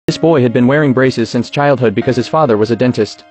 This boy had been wearing braces since childhood because his father was a dentist.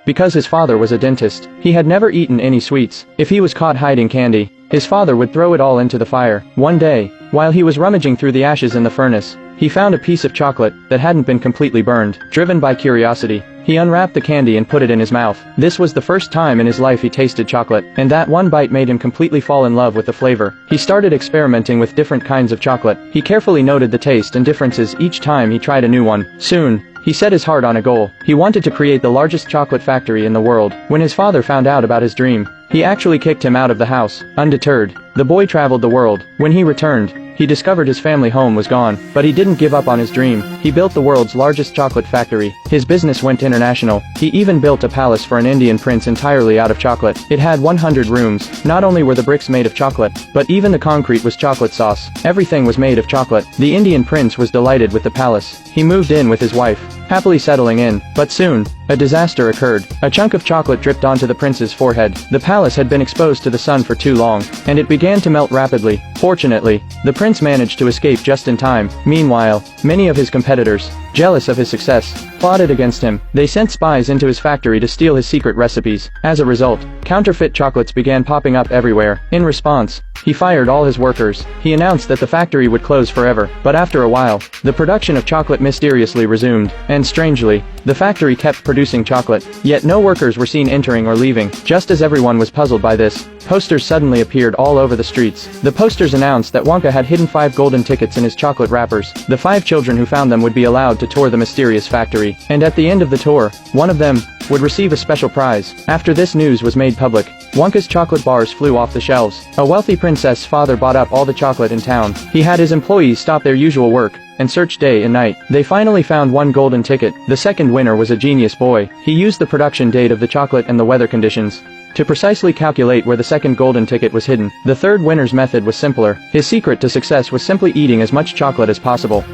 He had never eaten any sweets. If he was caught hiding candy, his father would throw it all into the fire. One day, while he was rummaging through the ashes in the furnace, he found a piece of chocolate that hadn't been completely burned. Driven by curiosity, he unwrapped the candy and put it in his mouth. This was the first time in his life he tasted chocolate, and that one bite made him completely fall in love with the flavor. He started experimenting with different kinds of chocolate. He carefully noted the taste and differences each time he tried a new one. Soon, he set his heart on a goal. He wanted to create the largest chocolate factory in the world. When his father found out about his dream, he actually kicked him out of the house. Undeterred, the boy traveled the world. When he returned, he discovered his family home was gone, but he didn't give up on his dream. He built the world's largest chocolate factory. His business went international. He even built a palace for an Indian prince entirely out of chocolate. It had 100 rooms. Not only were the bricks made of chocolate, but even the concrete was chocolate sauce. Everything was made of chocolate. The Indian prince was delighted with the palace. He moved in with his wife, happily settling in. But soon, a disaster occurred. A chunk of chocolate dripped onto the prince's forehead. The palace had been exposed to the sun for too long, and it began to melt rapidly. Fortunately, the prince managed to escape just in time. Meanwhile, many of his competitors, jealous of his success, plotted against him. They sent spies into his factory to steal his secret recipes. As a result, counterfeit chocolates began popping up everywhere. In response, he fired all his workers. He announced that the factory would close forever. But after a while, the production of chocolate mysteriously resumed. And strangely, the factory kept producing chocolate. Yet no workers were seen entering or leaving. Just as everyone was puzzled by this, posters suddenly appeared all over the streets. The posters announced that Wonka had hidden 5 golden tickets in his chocolate wrappers. The 5 children who found them would be allowed to tour the mysterious factory. And at the end of the tour, one of them would receive a special prize. After this news was made public, Wonka's chocolate bars flew off the shelves. A wealthy princess father bought up all the chocolate in town. He had his employees stop their usual work and search day and night. They finally found one golden ticket. The second winner was a genius boy. He used the production date of the chocolate and the weather conditions to precisely calculate where the second golden ticket was hidden. The third winner's method was simpler. His secret to success was simply eating as much chocolate as possible.